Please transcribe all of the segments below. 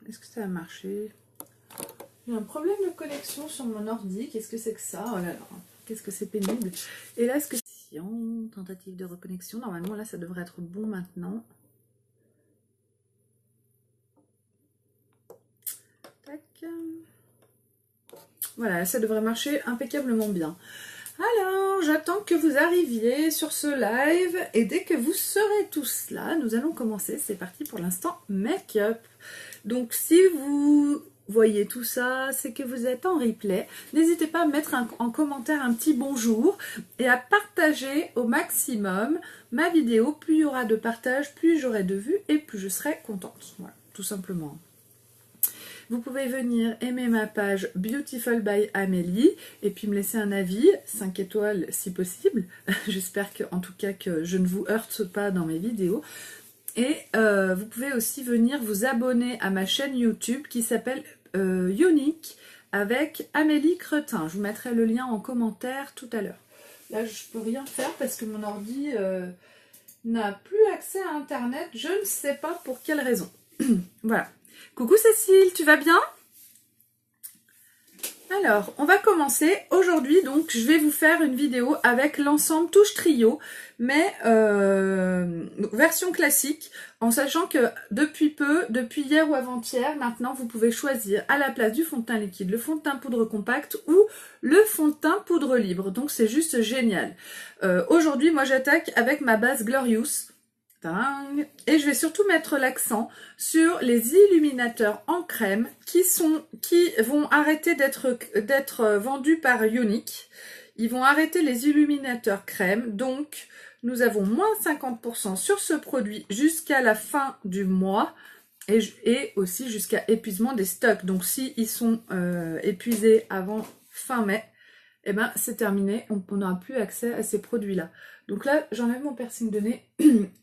Est-ce que ça a marché? J'ai un problème de connexion sur mon ordi. Qu'est-ce que c'est que ça? Oh là là, qu'est-ce que c'est pénible. Et là, est-ce que c'est tentative de reconnexion? Normalement, là, ça devrait être bon maintenant. Tac. Voilà, ça devrait marcher impeccablement bien. Alors, j'attends que vous arriviez sur ce live et dès que vous serez tous là, nous allons commencer. C'est parti pour l'instant make-up. Donc, si vous voyez tout ça, c'est que vous êtes en replay. N'hésitez pas à mettre en commentaire un petit bonjour et à partager au maximum ma vidéo. Plus il y aura de partage, plus j'aurai de vues et plus je serai contente. Voilà, tout simplement. Vous pouvez venir aimer ma page Beautiful by Amélie et puis me laisser un avis, 5 étoiles si possible. J'espère en tout cas que je ne vous heurte pas dans mes vidéos. Et vous pouvez aussi venir vous abonner à ma chaîne YouTube qui s'appelle Unique avec Amélie Cretin. Je vous mettrai le lien en commentaire tout à l'heure. Là, je peux rien faire parce que mon ordi n'a plus accès à Internet. Je ne sais pas pour quelle raison. Voilà. Coucou Cécile, tu vas bien? Alors, on va commencer. Aujourd'hui, donc, je vais vous faire une vidéo avec l'ensemble Touche Trio, mais version classique, en sachant que depuis hier ou avant-hier, maintenant, vous pouvez choisir à la place du fond de teint liquide, le fond de teint poudre compact ou le fond de teint poudre libre. Donc, c'est juste génial. Aujourd'hui, moi, j'attaque avec ma base Glorious. Et je vais surtout mettre l'accent sur les illuminateurs en crème qui vont arrêter d'être vendus par Unique. Ils vont arrêter les illuminateurs crème. Donc, nous avons moins 50% sur ce produit jusqu'à la fin du mois et aussi jusqu'à épuisement des stocks. Donc, s'ils sont épuisés avant fin mai, eh ben, c'est terminé. On n'aura plus accès à ces produits-là. Donc là, j'enlève mon piercing de nez.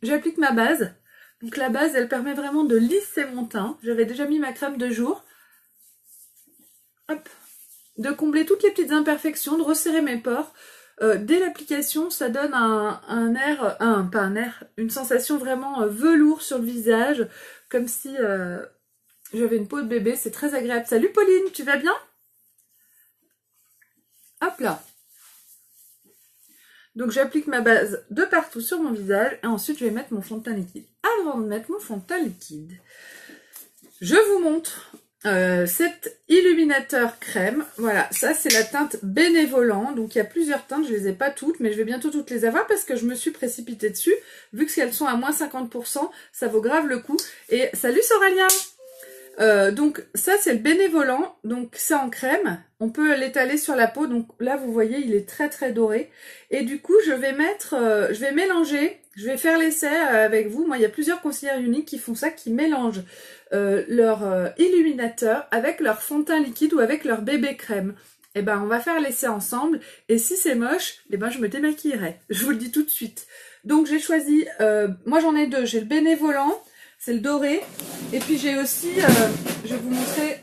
J'applique ma base. Donc la base, elle permet vraiment de lisser mon teint. J'avais déjà mis ma crème de jour. Hop. De combler toutes les petites imperfections, de resserrer mes pores. Dès l'application, ça donne une sensation vraiment velours sur le visage. Comme si j'avais une peau de bébé. C'est très agréable. Salut Pauline, tu vas bien? Hop là. Donc j'applique ma base de partout sur mon visage et ensuite je vais mettre mon fond de teint liquide. Avant de mettre mon fond de teint liquide, je vous montre cet illuminateur crème. Voilà, ça c'est la teinte Bénévolant. Donc il y a plusieurs teintes, je ne les ai pas toutes, mais je vais bientôt toutes les avoir parce que je me suis précipitée dessus. Vu qu'elles sont à moins 50%, ça vaut grave le coup. Et salut Soralia! Donc ça c'est le Bénévolant, donc c'est en crème, on peut l'étaler sur la peau, donc là vous voyez il est très très doré, et du coup je vais mélanger, je vais faire l'essai avec vous. Moi il y a plusieurs conseillères Uniques qui font ça, qui mélangent leur illuminateur avec leur fond de teint liquide ou avec leur bébé crème. Et ben on va faire l'essai ensemble, et si c'est moche, et ben je me démaquillerai, je vous le dis tout de suite. Donc j'ai choisi, moi j'en ai deux, j'ai le Bénévolant, c'est le doré. Et puis j'ai aussi, je vais vous montrer,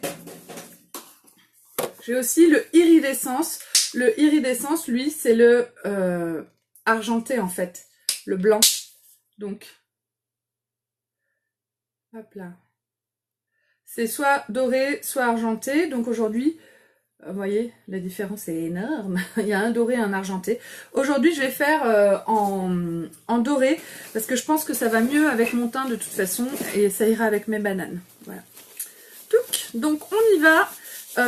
j'ai aussi le iridescence. Le iridescence, lui, c'est le argenté en fait, le blanc. Donc, hop là. C'est soit doré, soit argenté. Donc aujourd'hui, vous voyez, la différence est énorme. Il y a un doré et un argenté. Aujourd'hui, je vais faire en doré parce que je pense que ça va mieux avec mon teint de toute façon et ça ira avec mes bananes. Voilà. Donc, on y va.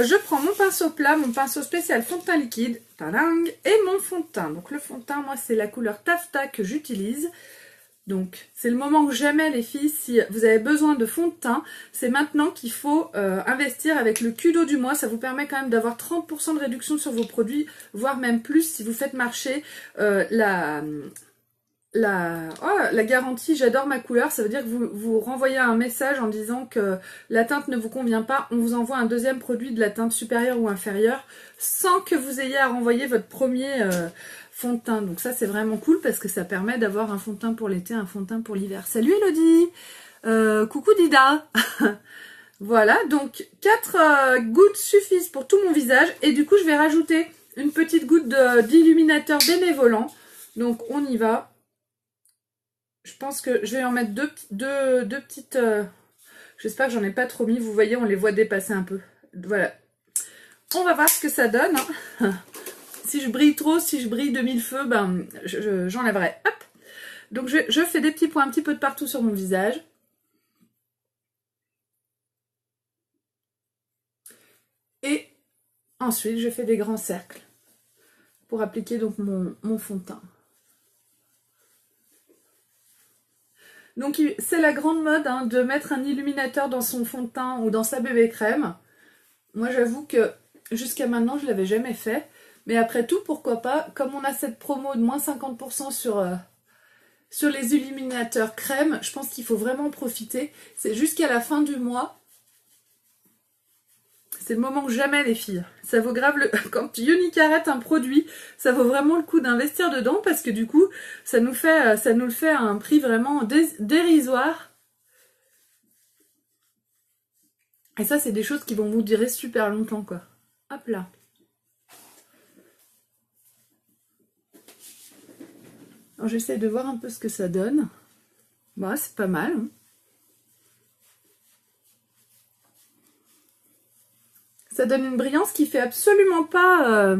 Je prends mon pinceau plat, mon pinceau spécial fond de teint liquide, et mon fond de teint. Donc, le fond de teint, moi, c'est la couleur taffetas que j'utilise. Donc, c'est le moment que jamais les filles, si vous avez besoin de fond de teint, c'est maintenant qu'il faut investir avec le Kudo du mois. Ça vous permet quand même d'avoir 30% de réduction sur vos produits, voire même plus si vous faites marcher la garantie. J'adore ma couleur. Ça veut dire que vous renvoyez un message en disant que la teinte ne vous convient pas. On vous envoie un deuxième produit de la teinte supérieure ou inférieure sans que vous ayez à renvoyer votre premier fond de teint. Donc ça c'est vraiment cool parce que ça permet d'avoir un fond de teint pour l'été, un fond de teint pour l'hiver. Salut Elodie, coucou Dida. Voilà, donc 4 gouttes suffisent pour tout mon visage et du coup je vais rajouter une petite goutte d'illuminateur Bénévolant. Donc on y va. Je pense que je vais en mettre deux petites J'espère que j'en ai pas trop mis. Vous voyez, on les voit dépasser un peu. Voilà. On va voir ce que ça donne. Hein. Si je brille trop, si je brille de mille feux, ben, j'enlèverai. Hop. Donc je fais des petits points un petit peu de partout sur mon visage. Et ensuite, je fais des grands cercles pour appliquer donc mon fond de teint. Donc c'est la grande mode hein, de mettre un illuminateur dans son fond de teint ou dans sa bébé crème. Moi j'avoue que jusqu'à maintenant je ne l'avais jamais fait. Mais après tout, pourquoi pas, comme on a cette promo de moins 50% sur les illuminateurs crème, je pense qu'il faut vraiment en profiter. C'est jusqu'à la fin du mois. C'est le moment que jamais les filles. Ça vaut grave le... Quand Unique arrête un produit, ça vaut vraiment le coup d'investir dedans parce que du coup, ça nous le fait à un prix vraiment dérisoire. Et ça, c'est des choses qui vont vous durer super longtemps, quoi. Hop là. Alors j'essaie de voir un peu ce que ça donne. Bah, c'est pas mal. Hein. Ça donne une brillance qui fait absolument pas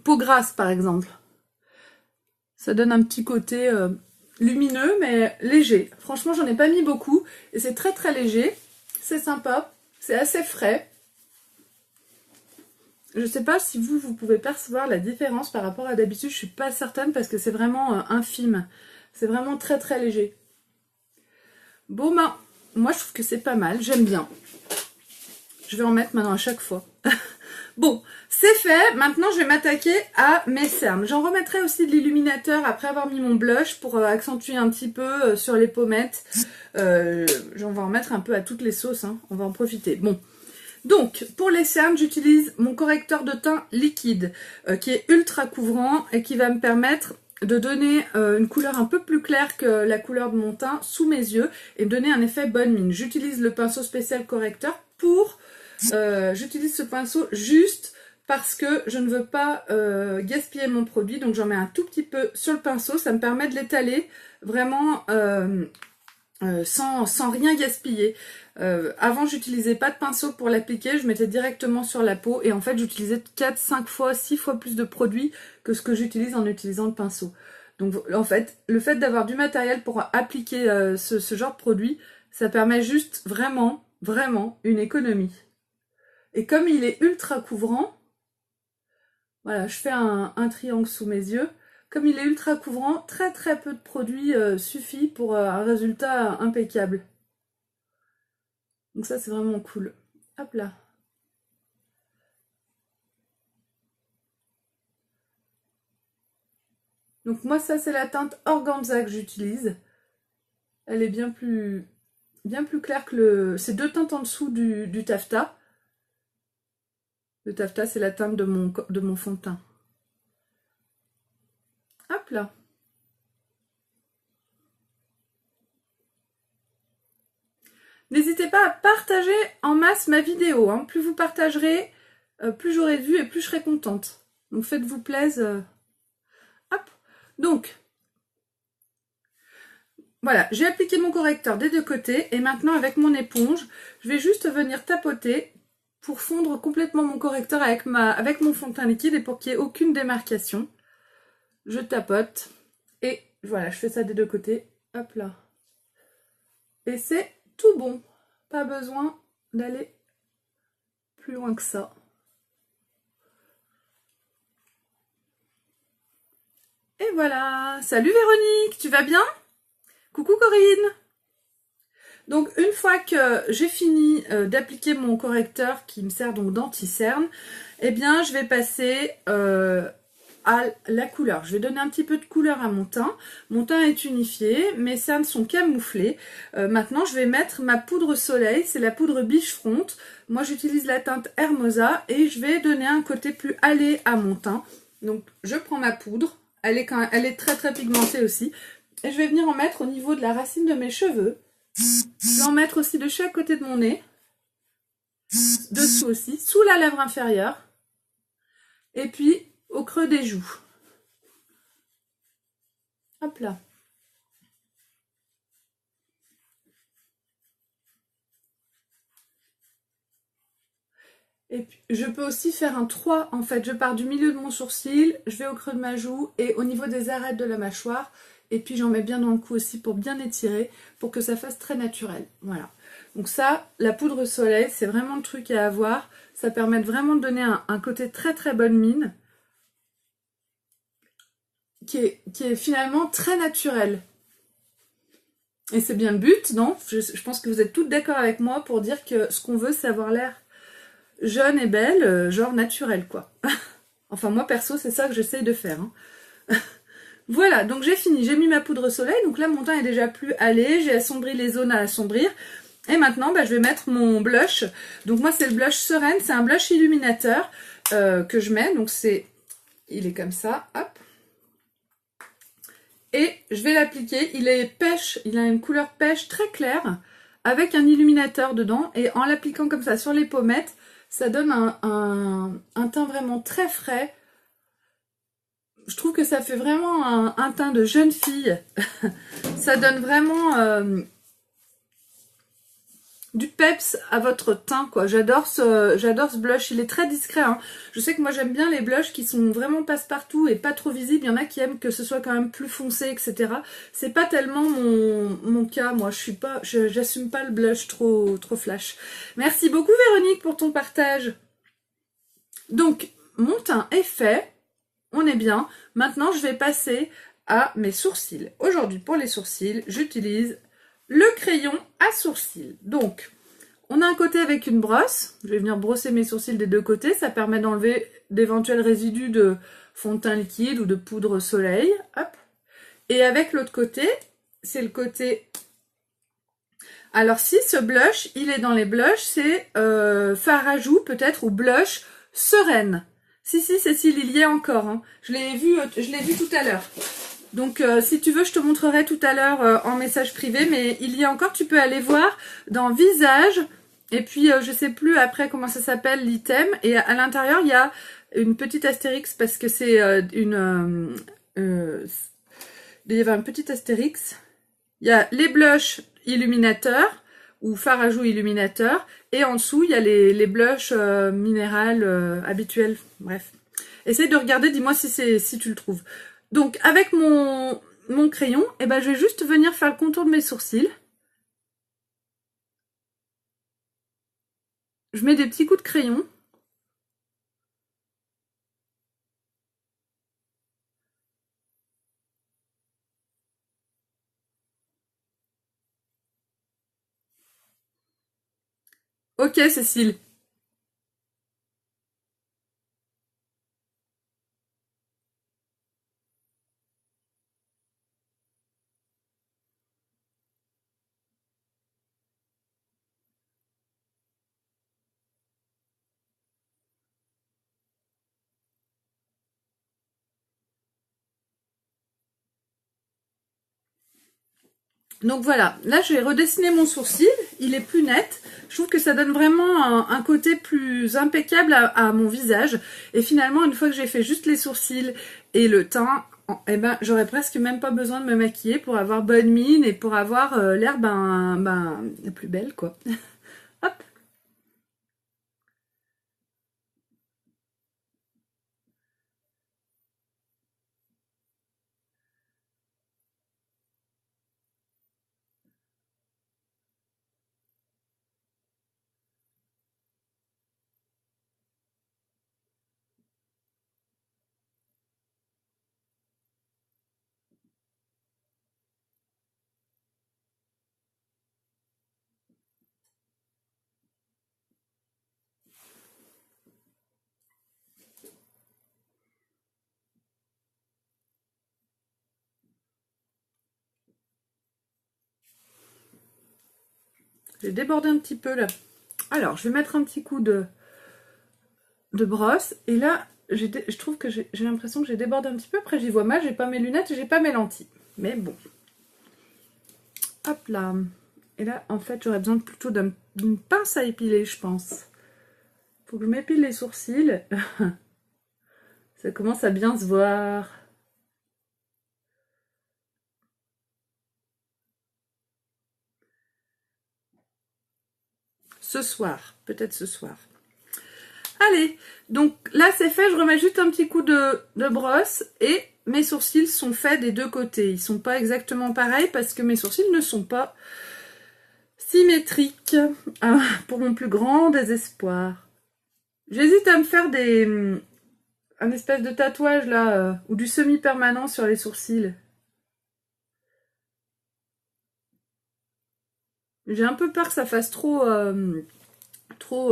peau grasse, par exemple. Ça donne un petit côté lumineux, mais léger. Franchement, j'en ai pas mis beaucoup. Et c'est très très léger. C'est sympa. C'est assez frais. Je sais pas si vous pouvez percevoir la différence par rapport à d'habitude. Je suis pas certaine parce que c'est vraiment infime. C'est vraiment très très léger. Bon, ben, moi je trouve que c'est pas mal. J'aime bien. Je vais en mettre maintenant à chaque fois. Bon, c'est fait. Maintenant, je vais m'attaquer à mes cernes. J'en remettrai aussi de l'illuminateur après avoir mis mon blush pour accentuer un petit peu sur les pommettes. J'en vais en mettre un peu à toutes les sauces. Hein. On va en profiter. Bon. Donc, pour les cernes, j'utilise mon correcteur de teint liquide qui est ultra couvrant et qui va me permettre de donner une couleur un peu plus claire que la couleur de mon teint sous mes yeux et me donner un effet bonne mine. J'utilise le pinceau spécial correcteur pour... j'utilise ce pinceau juste parce que je ne veux pas gaspiller mon produit. Donc, j'en mets un tout petit peu sur le pinceau. Ça me permet de l'étaler vraiment... sans rien gaspiller. Avant, j'utilisais pas de pinceau pour l'appliquer, je mettais directement sur la peau et en fait, j'utilisais 4, 5 fois, 6 fois plus de produits que ce que j'utilise en utilisant le pinceau. Donc en fait, le fait d'avoir du matériel pour appliquer ce genre de produit, ça permet juste vraiment, vraiment une économie. Et comme il est ultra couvrant, voilà, je fais un triangle sous mes yeux. Comme il est ultra couvrant, très très peu de produits suffit pour un résultat impeccable. Donc ça, c'est vraiment cool. Hop là. Donc moi, ça, c'est la teinte Organza que j'utilise. Elle est bien plus claire que le... C'est deux teintes en dessous du taffetas. Le taffetas, c'est la teinte de mon fond de teint. Hop là. N'hésitez pas à partager en masse ma vidéo. Hein. Plus vous partagerez, plus j'aurai de vues et plus je serai contente. Donc faites-vous plaisir. Hop. Donc, voilà, j'ai appliqué mon correcteur des deux côtés. Et maintenant, avec mon éponge, je vais juste venir tapoter pour fondre complètement mon correcteur avec mon fond de teint liquide et pour qu'il n'y ait aucune démarcation. Je tapote. Et voilà, je fais ça des deux côtés. Hop là. Et c'est tout bon. Pas besoin d'aller plus loin que ça. Et voilà. Salut Véronique, tu vas bien? Coucou Corinne. Donc une fois que j'ai fini d'appliquer mon correcteur qui me sert donc d'anti-cerne, eh bien je vais passer à la couleur. Je vais donner un petit peu de couleur à mon teint. Mon teint est unifié, mes cernes sont camouflées. Maintenant, je vais mettre ma poudre soleil, c'est la poudre Beachfront. Moi, j'utilise la teinte Hermosa et je vais donner un côté plus hâlé à mon teint. Donc, je prends ma poudre. Elle est très très pigmentée aussi. Et je vais venir en mettre au niveau de la racine de mes cheveux. Je vais en mettre aussi de chaque côté de mon nez. Dessous aussi, sous la lèvre inférieure. Et puis, au creux des joues. Hop là. Et puis, je peux aussi faire un 3 en fait. Je pars du milieu de mon sourcil, je vais au creux de ma joue et au niveau des arêtes de la mâchoire. Et puis j'en mets bien dans le cou aussi pour bien étirer, pour que ça fasse très naturel. Voilà. Donc ça, la poudre soleil, c'est vraiment le truc à avoir. Ça permet vraiment de donner un côté très très bonne mine, qui est finalement très naturel. Et c'est bien le but, non? Je pense que vous êtes toutes d'accord avec moi pour dire que ce qu'on veut, c'est avoir l'air jeune et belle, genre naturel, quoi. Enfin, moi, perso, c'est ça que j'essaye de faire. Hein. Voilà, donc j'ai fini. J'ai mis ma poudre soleil. Donc là, mon teint est déjà plus allé. J'ai assombri les zones à assombrir. Et maintenant, bah, je vais mettre mon blush. Donc moi, c'est le blush Sereine. C'est un blush illuminateur que je mets. Donc il est comme ça. Hop. Et je vais l'appliquer. Il est pêche. Il a une couleur pêche très claire avec un illuminateur dedans. Et en l'appliquant comme ça sur les pommettes, ça donne un teint vraiment très frais. Je trouve que ça fait vraiment un teint de jeune fille. Ça donne vraiment du peps à votre teint, quoi. J'adore ce blush. Il est très discret. Hein. Je sais que moi, j'aime bien les blushs qui sont vraiment passe-partout et pas trop visibles. Il y en a qui aiment que ce soit quand même plus foncé, etc. C'est pas tellement mon cas. Moi, j'assume pas le blush trop flash. Merci beaucoup, Véronique, pour ton partage. Donc, mon teint est fait. On est bien. Maintenant, je vais passer à mes sourcils. Aujourd'hui, pour les sourcils, j'utilise le crayon à sourcils. Donc, on a un côté avec une brosse. Je vais venir brosser mes sourcils des deux côtés. Ça permet d'enlever d'éventuels résidus de fond de teint liquide ou de poudre soleil. Hop. Et avec l'autre côté, c'est le côté... Alors, si ce blush, il est dans les blushs, c'est fard à joues peut-être ou blush Sereine. Si, Cécile, il y est encore. Hein. Je l'ai vu tout à l'heure. Donc, si tu veux, je te montrerai tout à l'heure en message privé. Mais il y a encore, tu peux aller voir dans Visage. Et puis, je sais plus après comment ça s'appelle, l'item. Et à l'intérieur, il y a une petite astérix parce que c'est il y avait un petit astérix. Il y a les blushs illuminateurs ou fard à joues illuminateur. Et en dessous, il y a les blushs minérales habituels. Bref. Essaye de regarder, dis-moi si tu le trouves. Donc, avec mon crayon, eh ben, je vais juste venir faire le contour de mes sourcils. Je mets des petits coups de crayon. Ok, Cécile. Donc voilà, là j'ai redessiné mon sourcil, il est plus net. Je trouve que ça donne vraiment un côté plus impeccable à mon visage. Et finalement, une fois que j'ai fait juste les sourcils et le teint, eh ben, j'aurais presque même pas besoin de me maquiller pour avoir bonne mine et pour avoir l'air la plus belle, quoi. Hop. J'ai débordé un petit peu là. Alors, je vais mettre un petit coup de brosse. Et là, je trouve que j'ai l'impression que j'ai débordé un petit peu. Après, j'y vois mal, j'ai pas mes lunettes et j'ai pas mes lentilles. Mais bon. Hop là. Et là, en fait, j'aurais besoin plutôt d'une pince à épiler, je pense. Faut que je m'épile les sourcils. Ça commence à bien se voir. Ce soir, peut-être ce soir. Allez, donc là c'est fait, je remets juste un petit coup de brosse et mes sourcils sont faits des deux côtés. Ils sont pas exactement pareils parce que mes sourcils ne sont pas symétriques, pour mon plus grand désespoir. J'hésite à me faire un espèce de tatouage là, ou du semi-permanent sur les sourcils. J'ai un peu peur que ça fasse trop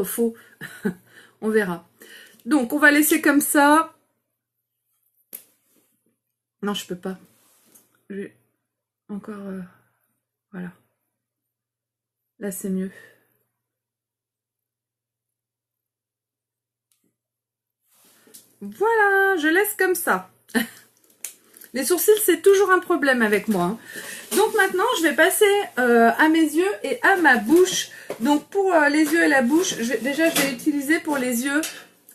faux. On verra. Donc, on va laisser comme ça. Non, je peux pas. J'ai encore... voilà. Là, c'est mieux. Voilà, je laisse comme ça. Les sourcils, c'est toujours un problème avec moi. Hein. Donc maintenant, je vais passer à mes yeux et à ma bouche. Donc pour les yeux et la bouche, je vais utiliser pour les yeux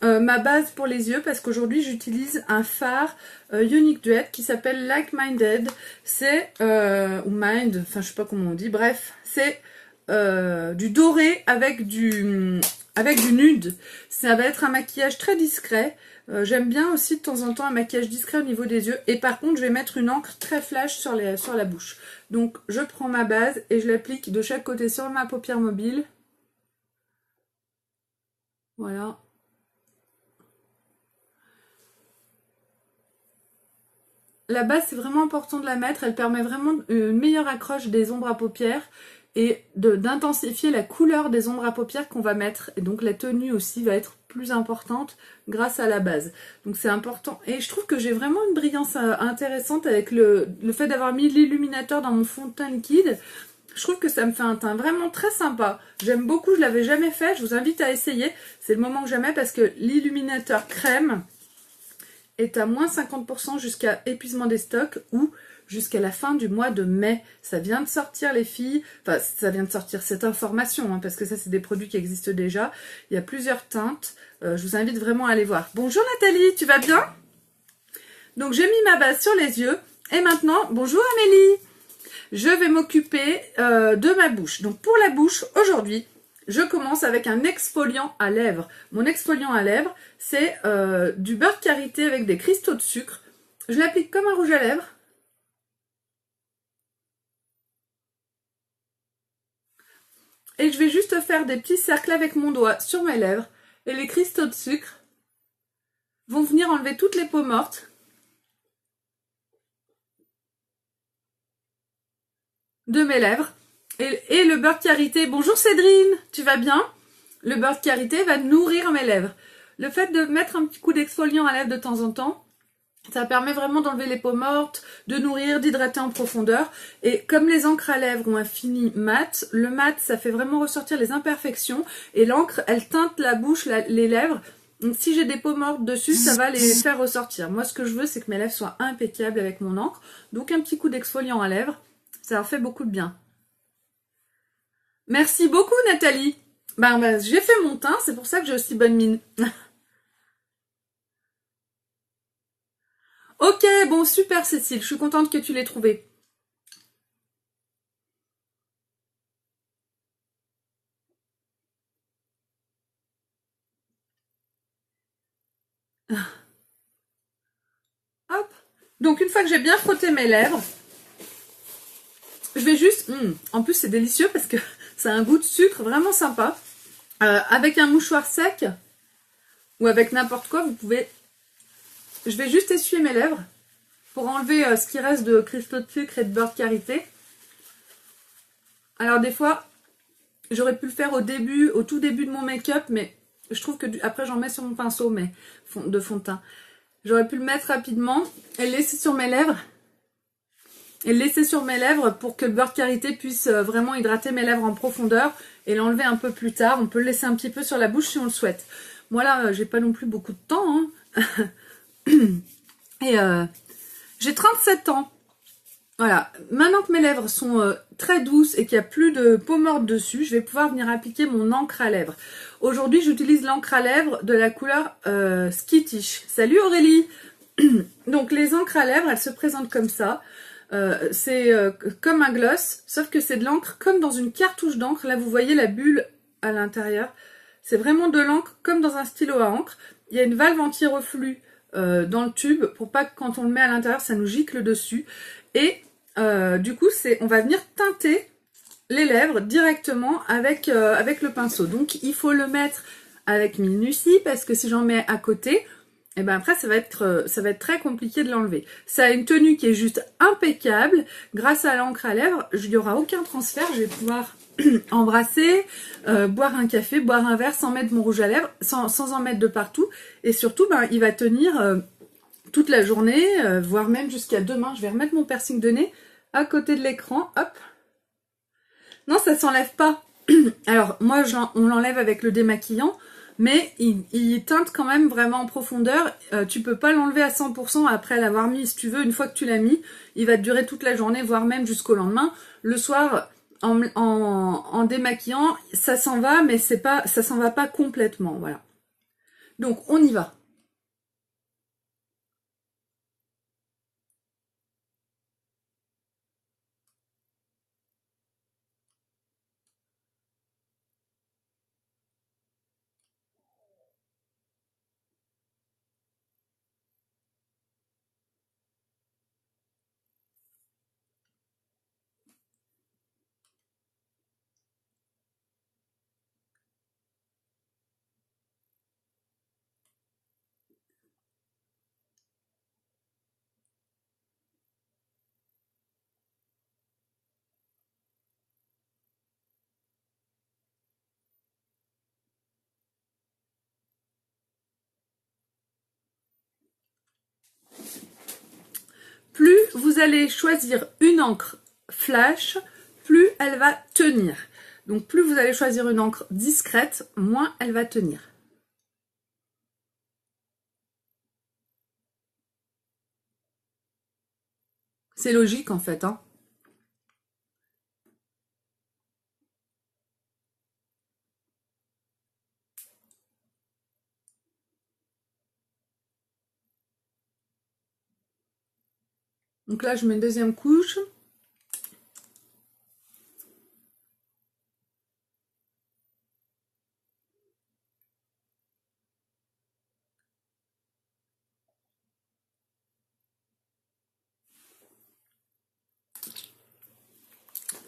ma base pour les yeux parce qu'aujourd'hui, j'utilise un fard Unique Duet qui s'appelle Like Minded. C'est, ou Mind, enfin je sais pas comment on dit, bref, c'est du doré avec du nude. Ça va être un maquillage très discret. J'aime bien aussi de temps en temps un maquillage discret au niveau des yeux. Et par contre, je vais mettre une encre très flash sur la bouche. Donc, je prends ma base et je l'applique de chaque côté sur ma paupière mobile. Voilà. La base, c'est vraiment important de la mettre. Elle permet vraiment une meilleure accroche des ombres à paupières et d'intensifier la couleur des ombres à paupières qu'on va mettre. Et donc la tenue aussi va être plus importante grâce à la base. Donc c'est important. Et je trouve que j'ai vraiment une brillance intéressante avec le fait d'avoir mis l'illuminateur dans mon fond de teint liquide. Je trouve que ça me fait un teint vraiment très sympa. J'aime beaucoup, je ne l'avais jamais fait. Je vous invite à essayer. C'est le moment que j'aimais parce que l'illuminateur crème est à moins 50% jusqu'à épuisement des stocks ou jusqu'à la fin du mois de mai. Ça vient de sortir les filles, enfin ça vient de sortir cette information, hein, parce que ça c'est des produits qui existent déjà. Il y a plusieurs teintes, je vous invite vraiment à aller voir. Bonjour Nathalie, tu vas bien? Donc j'ai mis ma base sur les yeux et maintenant, bonjour Amélie, je vais m'occuper de ma bouche. Donc pour la bouche, aujourd'hui, je commence avec un exfoliant à lèvres. Mon exfoliant à lèvres, c'est du beurre de karité avec des cristaux de sucre. Je l'applique comme un rouge à lèvres. Et je vais juste faire des petits cercles avec mon doigt sur mes lèvres. Et les cristaux de sucre vont venir enlever toutes les peaux mortes de mes lèvres. Et le beurre de karité, bonjour Cédrine, tu vas bien? Le beurre de karité va nourrir mes lèvres. Le fait de mettre un petit coup d'exfoliant à lèvres de temps en temps, ça permet vraiment d'enlever les peaux mortes, de nourrir, d'hydrater en profondeur. Et comme les encres à lèvres ont un fini mat, le mat, ça fait vraiment ressortir les imperfections. Et l'encre, elle teinte la bouche, les lèvres. Donc si j'ai des peaux mortes dessus, ça va les faire ressortir. Moi, ce que je veux, c'est que mes lèvres soient impeccables avec mon encre. Donc un petit coup d'exfoliant à lèvres, ça leur fait beaucoup de bien. Merci beaucoup Nathalie. Ben, j'ai fait mon teint, c'est pour ça que j'ai aussi bonne mine. Ok, bon, super Cécile, je suis contente que tu l'aies trouvé. Hop. Donc une fois que j'ai bien frotté mes lèvres, je vais juste... en plus c'est délicieux parce que ça a un goût de sucre vraiment sympa. Avec un mouchoir sec ou avec n'importe quoi, vous pouvez... Je vais juste essuyer mes lèvres pour enlever ce qui reste de cristaux de sucre et de beurre de karité. Alors des fois, j'aurais pu le faire au tout début de mon make-up, mais je trouve que après j'en mets sur mon pinceau de fond de teint. J'aurais pu le mettre rapidement et le laisser sur mes lèvres. Et le laisser sur mes lèvres pour que le beurre de karité puisse vraiment hydrater mes lèvres en profondeur et l'enlever un peu plus tard. On peut le laisser un petit peu sur la bouche si on le souhaite. Moi là, j'ai pas non plus beaucoup de temps. Hein. Et j'ai 37 ans. Voilà, maintenant que mes lèvres sont très douces et qu'il n'y a plus de peau morte dessus, je vais pouvoir venir appliquer mon encre à lèvres. Aujourd'hui, j'utilise l'encre à lèvres de la couleur Skittish. Salut Aurélie. Donc les encres à lèvres, elles se présentent comme ça. C'est comme un gloss, sauf que c'est de l'encre comme dans une cartouche d'encre. Là, vous voyez la bulle à l'intérieur. C'est vraiment de l'encre comme dans un stylo à encre. Il y a une valve anti-reflux dans le tube pour pas que quand on le met à l'intérieur, ça nous gicle dessus. Et du coup, on va venir teinter les lèvres directement avec le pinceau. Donc, il faut le mettre avec minutie parce que si j'en mets à côté, et ben après, ça va être très compliqué de l'enlever. Ça a une tenue qui est juste impeccable. Grâce à l'encre à lèvres, il n'y aura aucun transfert. Je vais pouvoir embrasser, boire un café, boire un verre sans mettre mon rouge à lèvres, sans en mettre de partout. Et surtout, ben, il va tenir toute la journée, voire même jusqu'à demain. Je vais remettre mon piercing de nez à côté de l'écran. Hop. Non, ça s'enlève pas. Alors, moi, on l'enlève avec le démaquillant. Mais il teinte quand même vraiment en profondeur. Tu peux pas l'enlever à 100% après l'avoir mis. Si tu veux, une fois que tu l'as mis, il va te durer toute la journée, voire même jusqu'au lendemain. Le soir, en démaquillant, ça s'en va, mais ça s'en va pas complètement. Voilà. Donc, on y va. Plus vous allez choisir une encre flash, plus elle va tenir. Donc plus vous allez choisir une encre discrète, moins elle va tenir. C'est logique en fait, hein. Donc là, je mets une deuxième couche.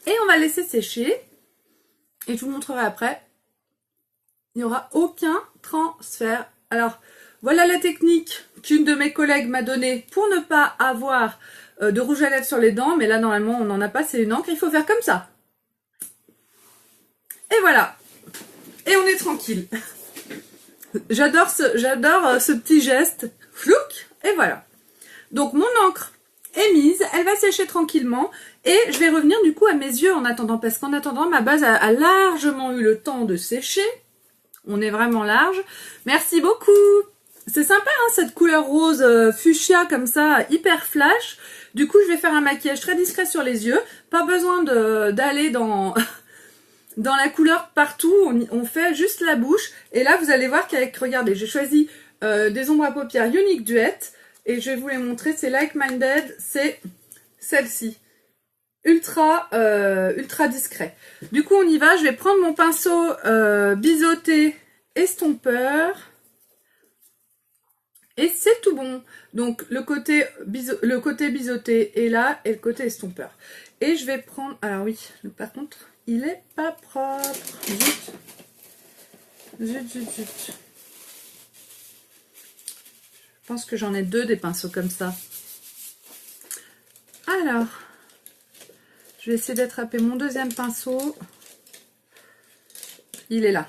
Et on va laisser sécher. Et je vous montrerai après. Il n'y aura aucun transfert. Alors, voilà la technique qu'une de mes collègues m'a donnée pour ne pas avoir de rouge à lèvres sur les dents. Mais là, normalement, on n'en a pas, c'est une encre. Il faut faire comme ça. Et voilà. Et on est tranquille. J'adore ce petit geste. Flouc. Et voilà. Donc, mon encre est mise. Elle va sécher tranquillement. Et je vais revenir du coup à mes yeux en attendant. Parce qu'en attendant, ma base a largement eu le temps de sécher. On est vraiment large. Merci beaucoup. C'est sympa, hein, cette couleur rose fuchsia comme ça, hyper flash. Du coup, je vais faire un maquillage très discret sur les yeux. Pas besoin d'aller dans, dans la couleur partout. On fait juste la bouche. Et là, vous allez voir qu'avec, regardez, j'ai choisi des ombres à paupières Unique Duet. Et je vais vous les montrer. C'est Like Minded. C'est celle-ci. Ultra discret. Du coup, on y va. Je vais prendre mon pinceau biseauté estompeur. Et c'est tout bon. Donc, le côté biseauté est là et le côté estompeur. Et je vais prendre... Alors oui, par contre, il est pas propre. Zut. Zut, zut, zut. Je pense que j'en ai deux des pinceaux comme ça. Alors... Je vais essayer d'attraper mon deuxième pinceau. Il est là.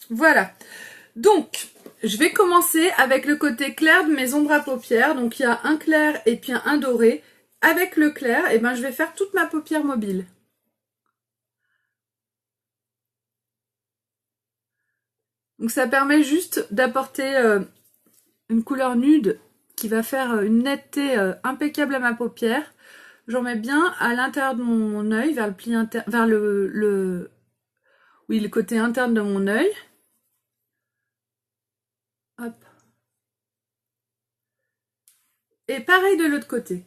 Voilà. Donc, je vais commencer avec le côté clair de mes ombres à paupières. Donc, il y a un clair et puis un doré. Avec le clair, et ben, je vais faire toute ma paupière mobile. Donc, ça permet juste d'apporter une couleur nude qui va faire une netteté impeccable à ma paupière. J'en mets bien à l'intérieur de mon œil, vers le pli interne, vers oui, le côté interne de mon œil. Hop. Et pareil de l'autre côté.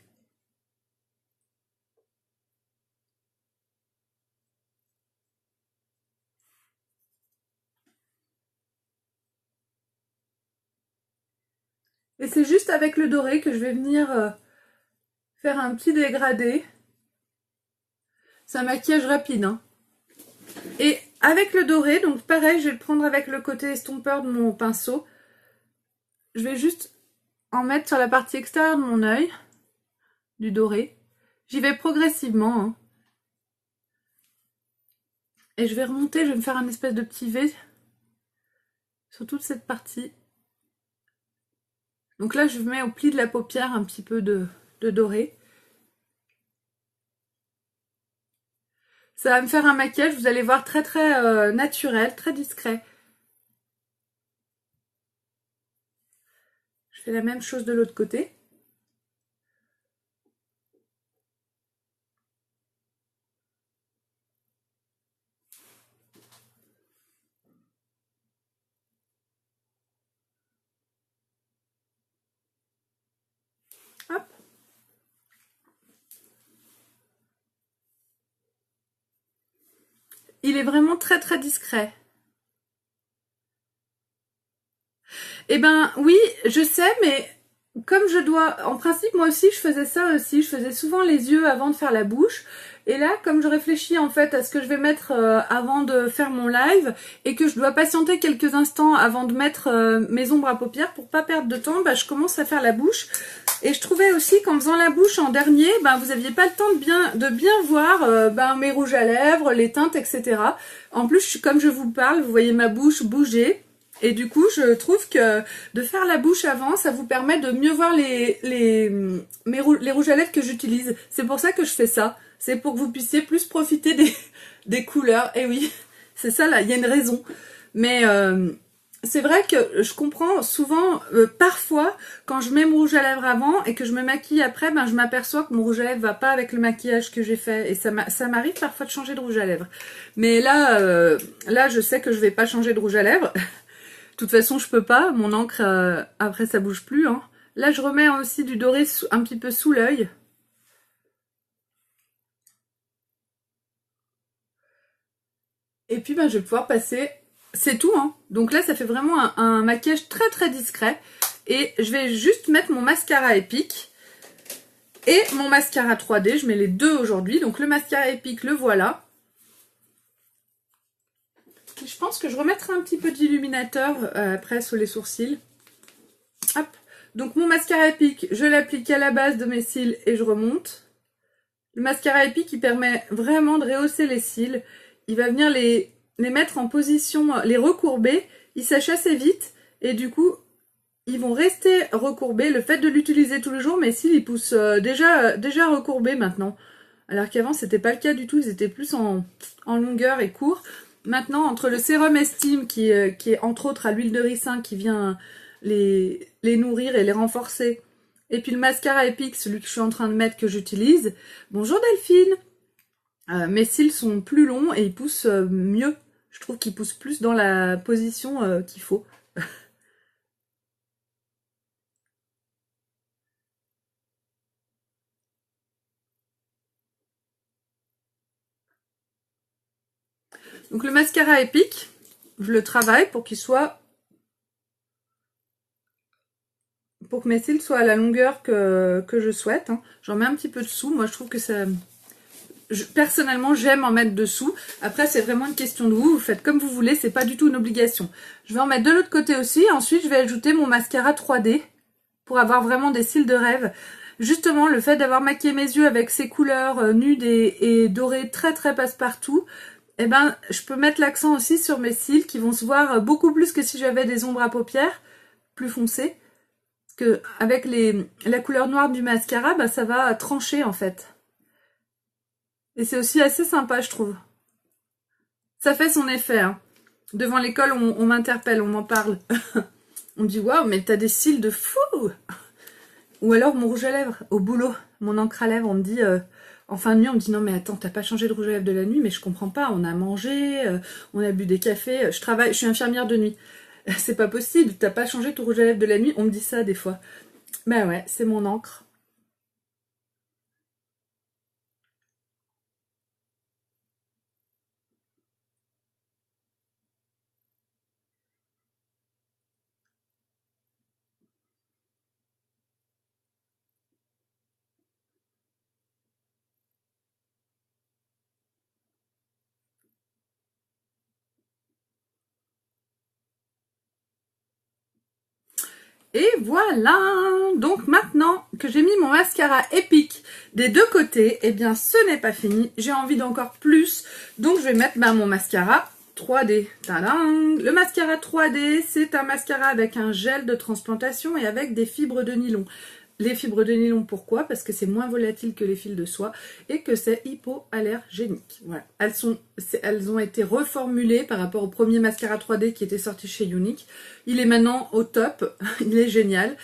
Et c'est juste avec le doré que je vais venir faire un petit dégradé. C'est un maquillage rapide, hein. Et avec le doré, donc pareil, je vais le prendre avec le côté estompeur de mon pinceau. Je vais juste en mettre sur la partie extérieure de mon œil, du doré. J'y vais progressivement, hein. Et je vais remonter, je vais me faire un espèce de petit V sur toute cette partie. Donc là, je mets au pli de la paupière un petit peu de doré. Ça va me faire un maquillage, vous allez voir, très très naturel, très discret. Je fais la même chose de l'autre côté. Hop. Il est vraiment très très discret. Eh ben oui, je sais, mais comme je dois... En principe, moi aussi, je faisais ça aussi. Je faisais souvent les yeux avant de faire la bouche. Et là, comme je réfléchis en fait à ce que je vais mettre avant de faire mon live et que je dois patienter quelques instants avant de mettre mes ombres à paupières pour pas perdre de temps, bah, je commence à faire la bouche. Et je trouvais aussi qu'en faisant la bouche en dernier, bah, vous aviez pas le temps de bien voir bah, mes rouges à lèvres, les teintes, etc. En plus, comme je vous parle, vous voyez ma bouche bouger. Et du coup, je trouve que de faire la bouche avant, ça vous permet de mieux voir les rouges à lèvres que j'utilise. C'est pour ça que je fais ça. C'est pour que vous puissiez plus profiter des couleurs. Et oui, c'est ça là, il y a une raison. Mais c'est vrai que je comprends souvent, parfois, quand je mets mon rouge à lèvres avant et que je me maquille après, ben, je m'aperçois que mon rouge à lèvres va pas avec le maquillage que j'ai fait. Et ça m'arrive parfois de changer de rouge à lèvres. Mais là, là, je sais que je vais pas changer de rouge à lèvres. De toute façon, je peux pas. Mon encre, après, ça bouge plus, hein. Là, je remets aussi du doré un petit peu sous l'œil. Et puis, ben, je vais pouvoir passer... C'est tout, hein. Donc là, ça fait vraiment un maquillage très, très discret. Et je vais juste mettre mon mascara Epic et mon mascara 3D. Je mets les deux aujourd'hui. Donc le mascara Epic, le voilà. Et je pense que je remettrai un petit peu d'illuminateur après sous les sourcils. Hop. Donc mon mascara Epic, je l'applique à la base de mes cils et je remonte. Le mascara Epic, il permet vraiment de rehausser les cils. Il va venir les mettre en position, les recourber. Il sèche assez vite et du coup, ils vont rester recourbés. Le fait de l'utiliser tous les jours, mes cils, ils poussent déjà recourbés maintenant. Alors qu'avant, c'était pas le cas du tout. Ils étaient plus en longueur et courts. Maintenant, entre le sérum Estime, qui est entre autres à l'huile de ricin, qui vient les nourrir et les renforcer, et puis le mascara Epic, celui que je suis en train de mettre, que j'utilise. Bonjour Delphine. Mes cils sont plus longs et ils poussent mieux. Je trouve qu'ils poussent plus dans la position qu'il faut. Donc le mascara Epic, je le travaille pour qu'il soit... Pour que mes cils soient à la longueur que je souhaite, hein. J'en mets un petit peu dessous. Moi, je trouve que ça... personnellement, j'aime en mettre dessous. Après, c'est vraiment une question de goût. Vous faites comme vous voulez. C'est pas du tout une obligation. Je vais en mettre de l'autre côté aussi. Ensuite, je vais ajouter mon mascara 3D pour avoir vraiment des cils de rêve. Justement, le fait d'avoir maquillé mes yeux avec ces couleurs nudes et dorées très très passe-partout, eh ben, je peux mettre l'accent aussi sur mes cils qui vont se voir beaucoup plus que si j'avais des ombres à paupières plus foncées. Parce que avec la couleur noire du mascara, bah, ça va trancher en fait. Et c'est aussi assez sympa, je trouve. Ça fait son effet, hein. Devant l'école, on m'interpelle, on m'en parle. On me dit, waouh, mais t'as des cils de fou! Ou alors mon rouge à lèvres, au boulot, mon encre à lèvres, on me dit, en fin de nuit, on me dit, non mais attends, t'as pas changé de rouge à lèvres de la nuit, mais je comprends pas, on a mangé, on a bu des cafés, je suis infirmière de nuit. C'est pas possible, t'as pas changé ton rouge à lèvres de la nuit, on me dit ça des fois. Ben ouais, c'est mon encre. Et voilà. Donc maintenant que j'ai mis mon mascara épique des deux côtés, eh bien ce n'est pas fini. J'ai envie d'encore plus. Donc je vais mettre mon mascara 3D. Tadam! Le mascara 3D, c'est un mascara avec un gel de transplantation et avec des fibres de nylon. Les fibres de nylon, pourquoi? Parce que c'est moins volatile que les fils de soie et que c'est hypoallergénique. Voilà. Elles ont été reformulées par rapport au premier mascara 3D qui était sorti chez Younique. Il est maintenant au top, il est génial.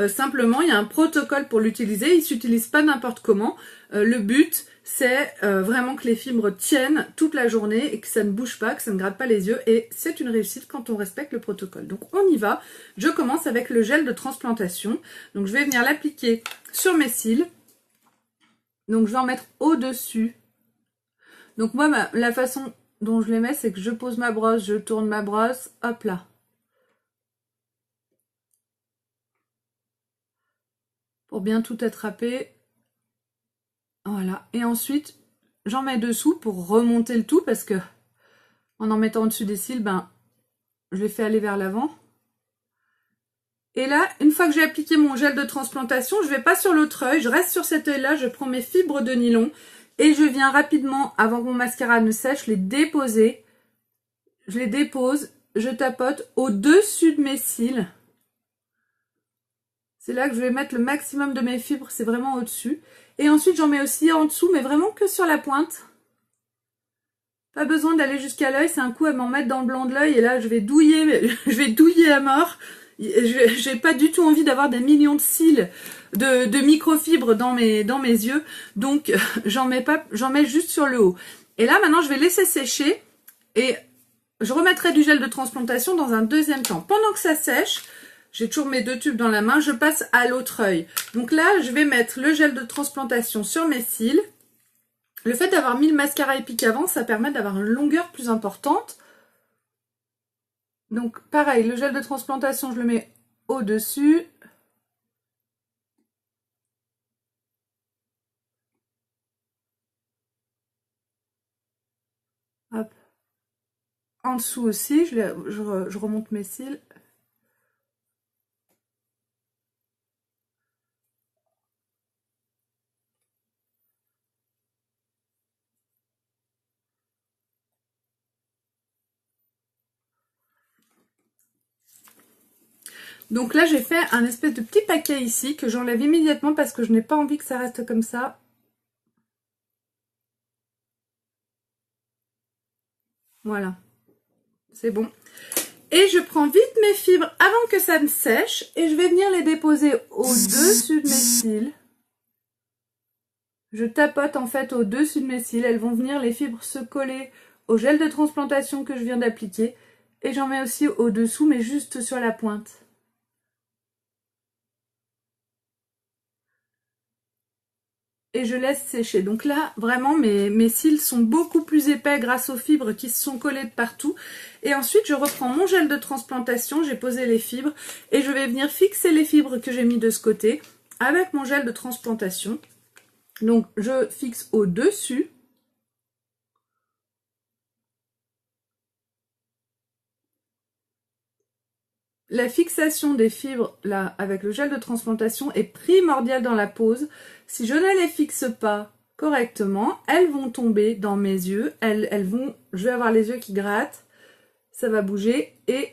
Simplement, il y a un protocole pour l'utiliser, il ne s'utilise pas n'importe comment. Le but, c'est vraiment que les fibres tiennent toute la journée et que ça ne bouge pas, que ça ne gratte pas les yeux. Et c'est une réussite quand on respecte le protocole. Donc on y va. Je commence avec le gel de transplantation. Donc je vais venir l'appliquer sur mes cils. Donc je vais en mettre au-dessus. Donc moi, la façon dont je les mets, c'est que je pose ma brosse, je tourne ma brosse, hop là. Pour bien tout attraper. Voilà. Et ensuite, j'en mets dessous pour remonter le tout parce que en mettant au-dessus des cils, je les fais aller vers l'avant. Et là, une fois que j'ai appliqué mon gel de transplantation, je ne vais pas sur l'autre œil, je reste sur cet œil-là, je prends mes fibres de nylon et je viens rapidement, avant que mon mascara ne sèche, les déposer. Je les dépose, je tapote au-dessus de mes cils. C'est là que je vais mettre le maximum de mes fibres, c'est vraiment au-dessus. Et ensuite, j'en mets aussi en dessous, mais vraiment que sur la pointe. Pas besoin d'aller jusqu'à l'œil, c'est un coup à m'en mettre dans le blanc de l'œil. Et là, je vais douiller à mort. J'ai pas du tout envie d'avoir des millions de cils, de microfibres dans mes yeux. Donc, j'en mets juste sur le haut. Et là, maintenant, je vais laisser sécher. Et je remettrai du gel de transplantation dans un deuxième temps. Pendant que ça sèche, j'ai toujours mes deux tubes dans la main, je passe à l'autre œil. Donc là, je vais mettre le gel de transplantation sur mes cils. Le fait d'avoir mis le mascara épique avant, ça permet d'avoir une longueur plus importante. Donc pareil, le gel de transplantation, je le mets au-dessus. Hop. En dessous aussi, je remonte mes cils. Donc là, j'ai fait un espèce de petit paquet ici que j'enlève immédiatement parce que je n'ai pas envie que ça reste comme ça. Voilà, c'est bon. Et je prends vite mes fibres avant que ça ne sèche et je vais venir les déposer au-dessus de mes cils. Je tapote en fait au-dessus de mes cils. Elles vont venir, les fibres, se coller au gel de transplantation que je viens d'appliquer. Et j'en mets aussi au-dessous, mais juste sur la pointe. Et je laisse sécher. Donc là, vraiment, mes cils sont beaucoup plus épais grâce aux fibres qui se sont collées de partout. Et ensuite, je reprends mon gel de transplantation, j'ai posé les fibres, et je vais venir fixer les fibres que j'ai mis de ce côté avec mon gel de transplantation. Donc, je fixe au-dessus. La fixation des fibres, là, avec le gel de transplantation est primordiale dans la pose. Si je ne les fixe pas correctement, elles vont tomber dans mes yeux. Je vais avoir les yeux qui grattent, ça va bouger et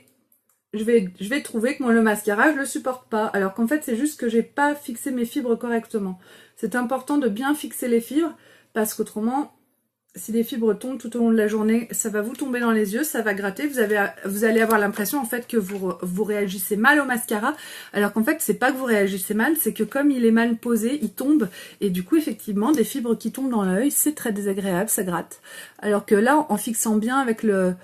je vais trouver que moi, le mascara, je le supporte pas. Alors qu'en fait, c'est juste que j'ai pas fixé mes fibres correctement. C'est important de bien fixer les fibres parce qu'autrement, si les fibres tombent tout au long de la journée, ça va vous tomber dans les yeux, ça va gratter, vous allez avoir l'impression en fait que vous réagissez mal au mascara, alors qu'en fait c'est pas que vous réagissez mal, c'est que comme il est mal posé, il tombe, et du coup effectivement des fibres qui tombent dans l'œil, c'est très désagréable, ça gratte. Alors que là, en fixant bien avec le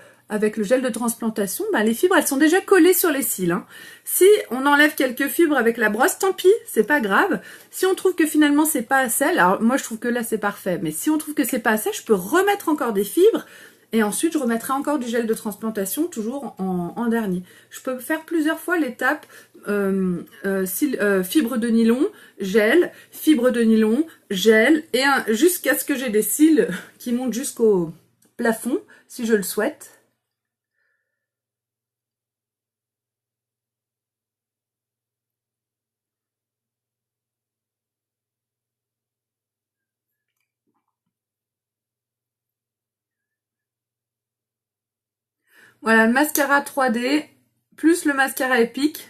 gel de transplantation, les fibres elles sont déjà collées sur les cils. Hein. Si on enlève quelques fibres avec la brosse, tant pis, c'est pas grave. Si on trouve que finalement c'est pas assez, alors moi je trouve que là c'est parfait, mais si on trouve que c'est pas assez, je peux remettre encore des fibres et ensuite je remettrai encore du gel de transplantation, toujours en dernier. Je peux faire plusieurs fois l'étape fibre de nylon, gel, fibre de nylon, gel, et jusqu'à ce que j'ai des cils qui montent jusqu'au plafond, si je le souhaite. Voilà, le mascara 3D plus le mascara épique.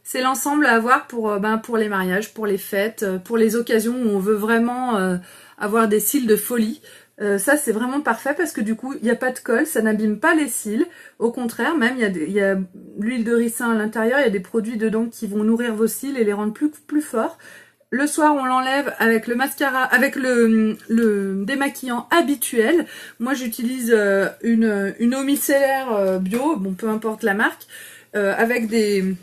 C'est l'ensemble à avoir pour les mariages, pour les fêtes, pour les occasions où on veut vraiment avoir des cils de folie. Ça, c'est vraiment parfait parce que du coup, il n'y a pas de colle, ça n'abîme pas les cils. Au contraire, même, il y a l'huile de ricin à l'intérieur, il y a des produits dedans qui vont nourrir vos cils et les rendre plus forts. Le soir, on l'enlève avec le mascara, avec le démaquillant habituel. Moi, j'utilise une eau micellaire bio, bon, peu importe la marque, avec des...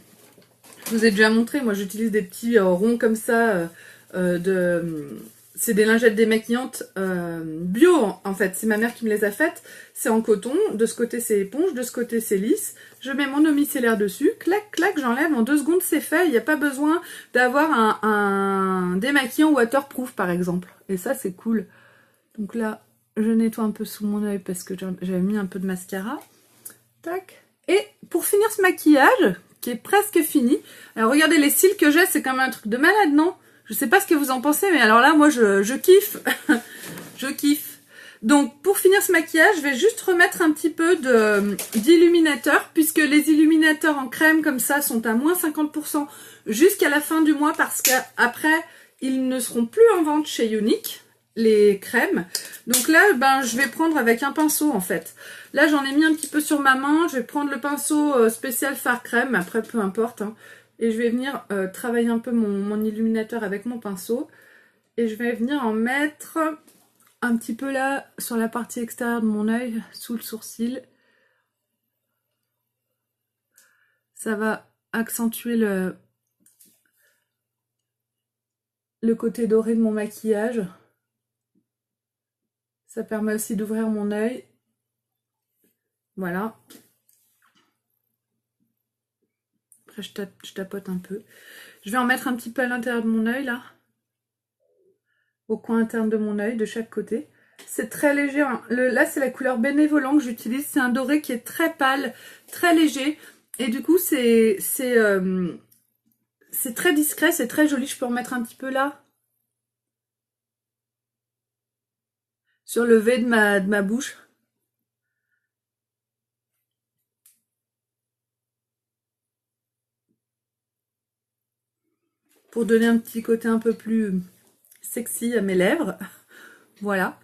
Je vous ai déjà montré, moi j'utilise des petits ronds comme ça, c'est des lingettes démaquillantes bio en fait, c'est ma mère qui me les a faites, c'est en coton, de ce côté c'est éponge, de ce côté c'est lisse, je mets mon eau micellaire dessus, clac clac, j'enlève, en 2 secondes c'est fait, il n'y a pas besoin d'avoir un démaquillant waterproof par exemple, et ça c'est cool. Donc là, je nettoie un peu sous mon œil parce que j'avais mis un peu de mascara, tac, et pour finir ce maquillage, qui est presque fini. Alors regardez les cils que j'ai, c'est quand même un truc de malade, non? Je sais pas ce que vous en pensez, mais alors là, moi, je kiffe. Je kiffe. Donc, pour finir ce maquillage, je vais juste remettre un petit peu d'illuminateur, puisque les illuminateurs en crème comme ça sont à moins 50% jusqu'à la fin du mois, parce qu'après, ils ne seront plus en vente chez Younique, les crèmes. Donc là, je vais prendre avec un pinceau, en fait. Là, j'en ai mis un petit peu sur ma main. Je vais prendre le pinceau spécial Fard Crème. Après, peu importe. Hein. Et je vais venir travailler un peu mon illuminateur avec mon pinceau. Et je vais venir en mettre un petit peu là, sur la partie extérieure de mon œil, sous le sourcil. Ça va accentuer le côté doré de mon maquillage. Ça permet aussi d'ouvrir mon œil. Voilà. Après, je tapote un peu. Je vais en mettre un petit peu à l'intérieur de mon œil, là. Au coin interne de mon œil, de chaque côté. C'est très léger. Hein. Là, c'est la couleur Bénévolant que j'utilise. C'est un doré qui est très pâle, très léger. Et du coup, c'est très discret, c'est très joli. Je peux en mettre un petit peu là. Sur le V de ma bouche. Pour donner un petit côté un peu plus sexy à mes lèvres. Voilà.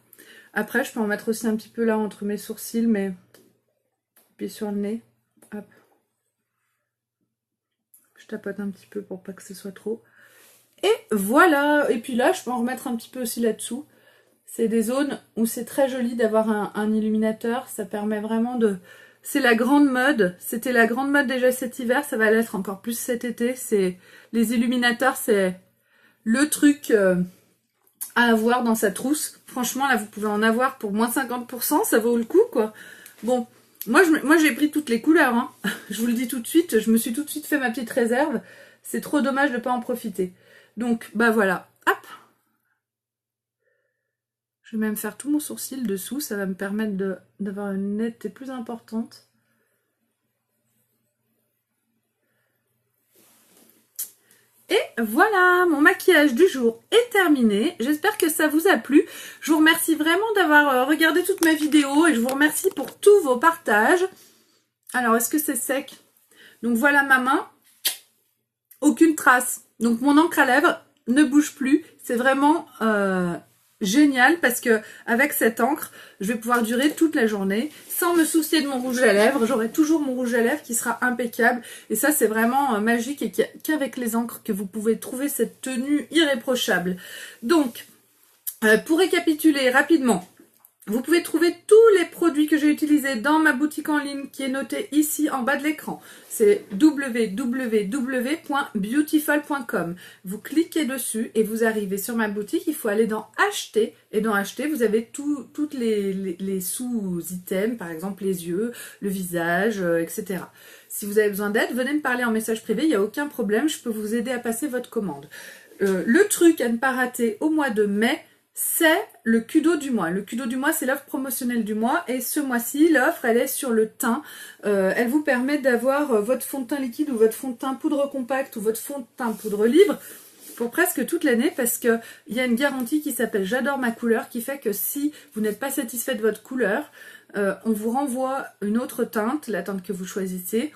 Après, je peux en mettre aussi un petit peu là entre mes sourcils, mais puis sur le nez. Hop. Je tapote un petit peu pour pas que ce soit trop. Et voilà. Et puis là, je peux en remettre un petit peu aussi là-dessous. C'est des zones où c'est très joli d'avoir un illuminateur. Ça permet vraiment de... C'est la grande mode. C'était la grande mode déjà cet hiver. Ça va l'être encore plus cet été. Les illuminateurs, c'est le truc à avoir dans sa trousse. Franchement, là, vous pouvez en avoir pour moins 50%. Ça vaut le coup, quoi. Bon, moi j'ai pris toutes les couleurs. Hein. Je vous le dis tout de suite. Je me suis tout de suite fait ma petite réserve. C'est trop dommage de ne pas en profiter. Donc, voilà. Hop. Je vais même faire tout mon sourcil dessous, ça va me permettre d'avoir une netteté plus importante. Et voilà, mon maquillage du jour est terminé. J'espère que ça vous a plu. Je vous remercie vraiment d'avoir regardé toutes mes vidéos et je vous remercie pour tous vos partages. Alors, est-ce que c'est sec? Donc voilà ma main. Aucune trace. Donc mon encre à lèvres ne bouge plus. C'est vraiment... génial parce que avec cette encre je vais pouvoir durer toute la journée sans me soucier de mon rouge à lèvres. J'aurai toujours mon rouge à lèvres qui sera impeccable et ça c'est vraiment magique et qu'avec les encres que vous pouvez trouver cette tenue irréprochable. Donc pour récapituler rapidement, vous pouvez trouver tous les produits que j'ai utilisés dans ma boutique en ligne qui est notée ici en bas de l'écran. C'est www.beautiful.com. Vous cliquez dessus et vous arrivez sur ma boutique. Il faut aller dans Acheter. Et dans Acheter, vous avez toutes les sous-items, par exemple les yeux, le visage, etc. Si vous avez besoin d'aide, venez me parler en message privé. Il n'y a aucun problème. Je peux vous aider à passer votre commande. Le truc à ne pas rater au mois de mai, c'est le Kudo du mois. Le Kudo du mois, c'est l'offre promotionnelle du mois. Et ce mois-ci, l'offre, elle est sur le teint. Elle vous permet d'avoir votre fond de teint liquide ou votre fond de teint poudre compacte ou votre fond de teint poudre libre pour presque toute l'année parce qu'il y a une garantie qui s'appelle J'adore ma couleur qui fait que si vous n'êtes pas satisfait de votre couleur, on vous renvoie une autre teinte, la teinte que vous choisissez,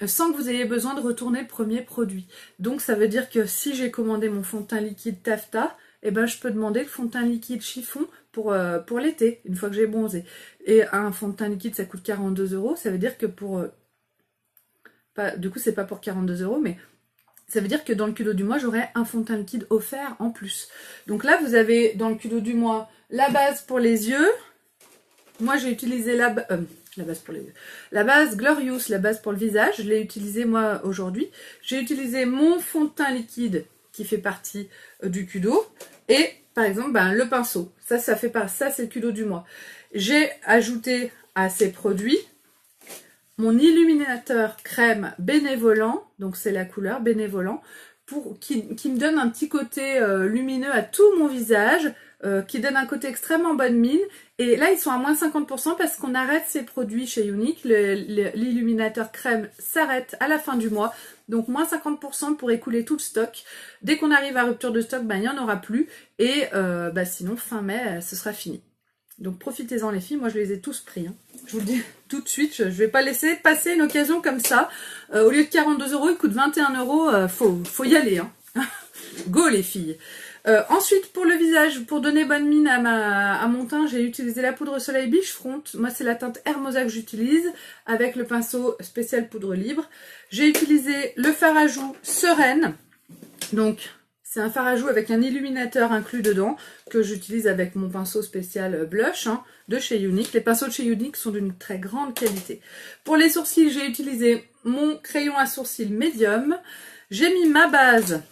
sans que vous ayez besoin de retourner le premier produit. Donc ça veut dire que si j'ai commandé mon fond de teint liquide Taffeta, eh ben, je peux demander le fond de teint liquide chiffon pour l'été, une fois que j'ai bronzé. Et un fond de teint liquide, ça coûte 42 €. Ça veut dire que du coup, c'est pas pour 42 €, mais ça veut dire que dans le cadeau du mois, j'aurai un fond de teint liquide offert en plus. Donc là, vous avez dans le cadeau du mois la base pour les yeux. Moi, j'ai utilisé la base pour les yeux. La base Glorious, la base pour le visage. Je l'ai utilisée moi aujourd'hui. J'ai utilisé mon fond de teint liquide qui fait partie du cudo. Et par exemple, le pinceau. Ça c'est le cudo du mois. J'ai ajouté à ces produits mon illuminateur crème bénévolant, donc c'est la couleur bénévolant, qui me donne un petit côté lumineux à tout mon visage, qui donne un côté extrêmement bonne mine. Et là, ils sont à moins 50% parce qu'on arrête ces produits chez Younique. L'illuminateur crème s'arrête à la fin du mois. Donc, moins 50% pour écouler tout le stock. Dès qu'on arrive à rupture de stock, il n'y en aura plus. Et sinon, fin mai, ce sera fini. Donc, profitez-en les filles. Moi, je les ai tous pris. Hein. Je vous le dis tout de suite. Je ne vais pas laisser passer une occasion comme ça. Au lieu de 42 €, il coûte 21 €. Faut y aller. Hein. Go les filles. Ensuite, pour le visage, pour donner bonne mine à mon teint, j'ai utilisé la poudre Soleil Beachfront. Moi, c'est la teinte Hermosa que j'utilise avec le pinceau spécial poudre libre. J'ai utilisé le fard à joues Sereine. Donc, c'est un fard à joues avec un illuminateur inclus dedans que j'utilise avec mon pinceau spécial blush de chez Younique. Les pinceaux de chez Younique sont d'une très grande qualité. Pour les sourcils, j'ai utilisé mon crayon à sourcils médium. J'ai mis ma base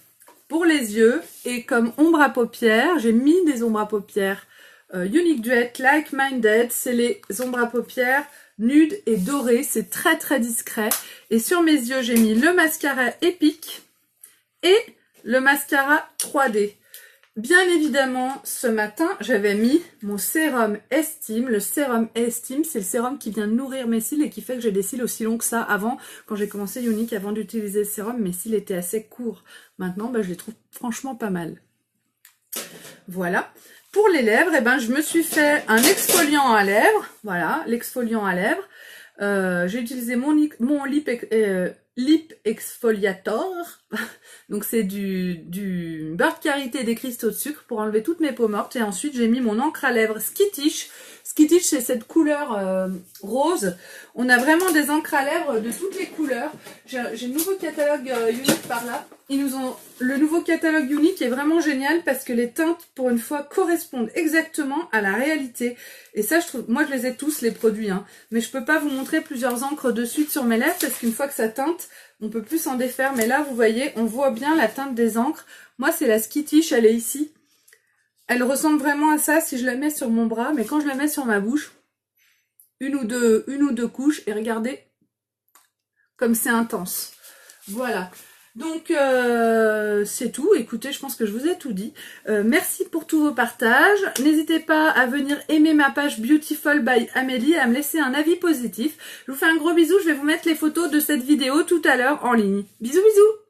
pour les yeux, et comme ombre à paupières, j'ai mis des ombres à paupières Younique Duet Like Minded. C'est les ombres à paupières nude et dorées, c'est très très discret. Et sur mes yeux, j'ai mis le mascara Epic et le mascara 3D. Bien évidemment, ce matin, j'avais mis mon sérum Estime. Le sérum Estime, c'est le sérum qui vient nourrir mes cils et qui fait que j'ai des cils aussi longs que ça. Avant, quand j'ai commencé Younique, avant d'utiliser le sérum, mes cils étaient assez courts. Maintenant, je les trouve franchement pas mal. Voilà. Pour les lèvres, je me suis fait un exfoliant à lèvres. Voilà, l'exfoliant à lèvres. J'ai utilisé mon lip exfoliator. Donc c'est du beurre de karité et des cristaux de sucre pour enlever toutes mes peaux mortes. Et ensuite j'ai mis mon encre à lèvres Skittish. Skittish, c'est cette couleur rose. On a vraiment des encres à lèvres de toutes les couleurs. J'ai le nouveau catalogue Younique par là. Le nouveau catalogue Younique est vraiment génial parce que les teintes, pour une fois, correspondent exactement à la réalité. Et ça, moi je les ai tous, les produits. Mais je peux pas vous montrer plusieurs encres de suite sur mes lèvres parce qu'une fois que ça teinte, on peut plus s'en défaire. Mais là, vous voyez, on voit bien la teinte des encres. Moi, c'est la Skittish, elle est ici. Elle ressemble vraiment à ça si je la mets sur mon bras, mais quand je la mets sur ma bouche, une ou deux couches, et regardez comme c'est intense. Voilà. Donc, c'est tout. Écoutez, je pense que je vous ai tout dit. Merci pour tous vos partages. N'hésitez pas à venir aimer ma page Beautiful by Amélie et à me laisser un avis positif. Je vous fais un gros bisou. Je vais vous mettre les photos de cette vidéo tout à l'heure en ligne. Bisous, bisous!